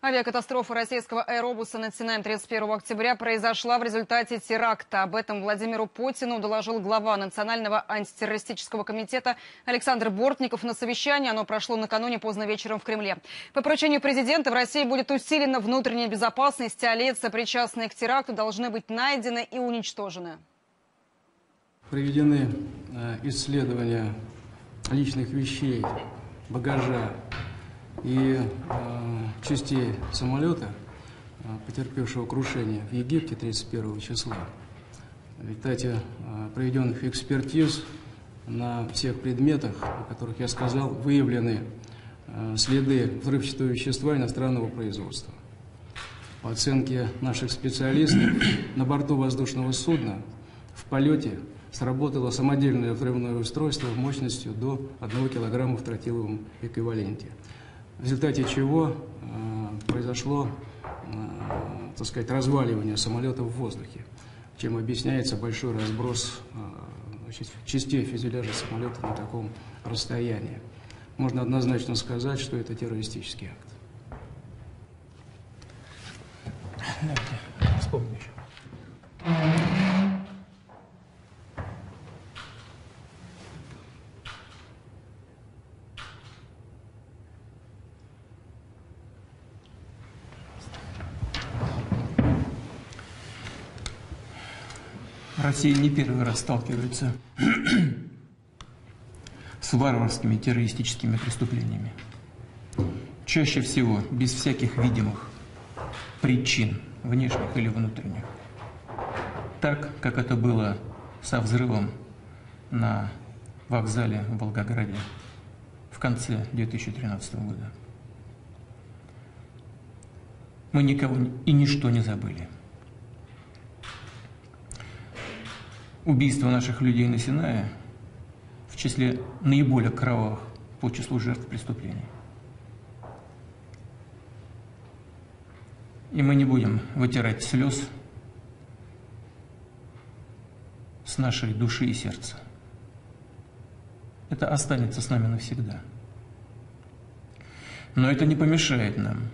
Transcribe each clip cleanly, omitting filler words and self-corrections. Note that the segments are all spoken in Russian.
Авиакатастрофа российского аэробуса над Синаем 31 октября произошла в результате теракта. Об этом Владимиру Путину доложил глава Национального антитеррористического комитета Александр Бортников на совещании. Оно прошло накануне поздно вечером в Кремле. По поручению президента в России будет усилена внутренняя безопасность, а лица, причастные к теракту, должны быть найдены и уничтожены. Проведены исследования личных вещей, багажа и частей самолета, потерпевшего крушение в Египте 31 числа. В результате проведенных экспертиз на всех предметах, о которых я сказал, выявлены следы взрывчатого вещества иностранного производства. По оценке наших специалистов, на борту воздушного судна в полете сработало самодельное взрывное устройство мощностью до 1 килограмма в тротиловом эквиваленте, в результате чего произошло, так сказать, разваливание самолета в воздухе, чем объясняется большой разброс частей фюзеляжа самолета на таком расстоянии. Можно однозначно сказать, что это террористический акт. Давайте вспомним еще. Россия не первый раз сталкивается с варварскими террористическими преступлениями. Чаще всего без всяких видимых причин, внешних или внутренних. Так, как это было со взрывом на вокзале в Волгограде в конце 2013 года. Мы никого и ничто не забыли. Убийство наших людей на Синае в числе наиболее кровавых по числу жертв преступлений. И мы не будем вытирать слез с нашей души и сердца. Это останется с нами навсегда. Но это не помешает нам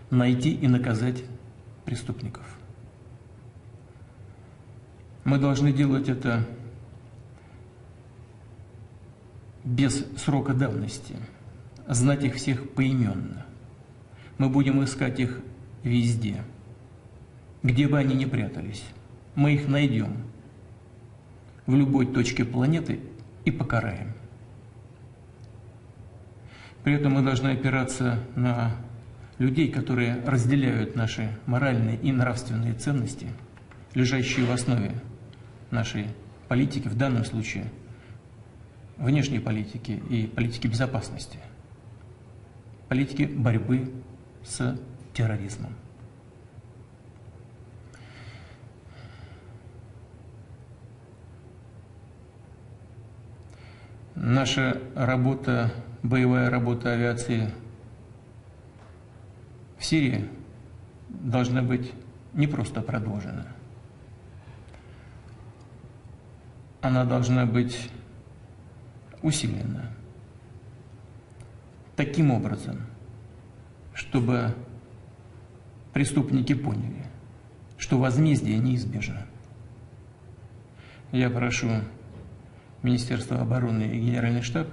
найти и наказать преступников. Мы должны делать это без срока давности, знать их всех поименно. Мы будем искать их везде, где бы они ни прятались. Мы их найдем в любой точке планеты и покараем. При этом мы должны опираться на людей, которые разделяют наши моральные и нравственные ценности, лежащие в основе нашей политики, в данном случае внешней политики и политики безопасности, политики борьбы с терроризмом. Наша работа, боевая работа авиации в Сирии должна быть не просто продолжена. Она должна быть усилена таким образом, чтобы преступники поняли, что возмездие неизбежно. Я прошу Министерство обороны и Генеральный штаб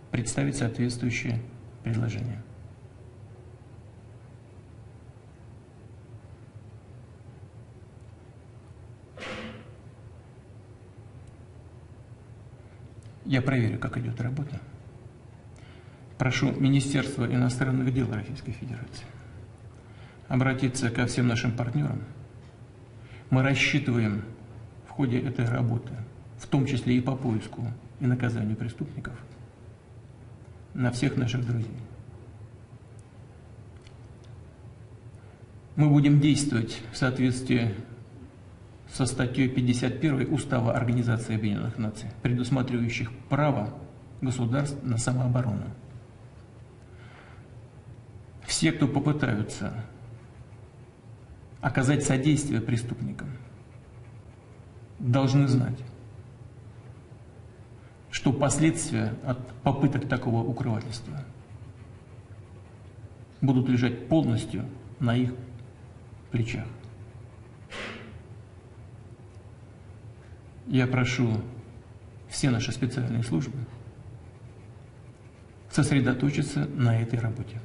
представить соответствующие предложения. Я проверю, как идет работа. Прошу Министерство иностранных дел Российской Федерации обратиться ко всем нашим партнерам. Мы рассчитываем в ходе этой работы, в том числе и по поиску и наказанию преступников, на всех наших друзей. Мы будем действовать в соответствии со статьей 51 Устава Организации Объединенных Наций, предусматривающих право государств на самооборону. Все, кто попытаются оказать содействие преступникам, должны знать, что последствия от попыток такого укрывательства будут лежать полностью на их плечах. Я прошу все наши специальные службы сосредоточиться на этой работе.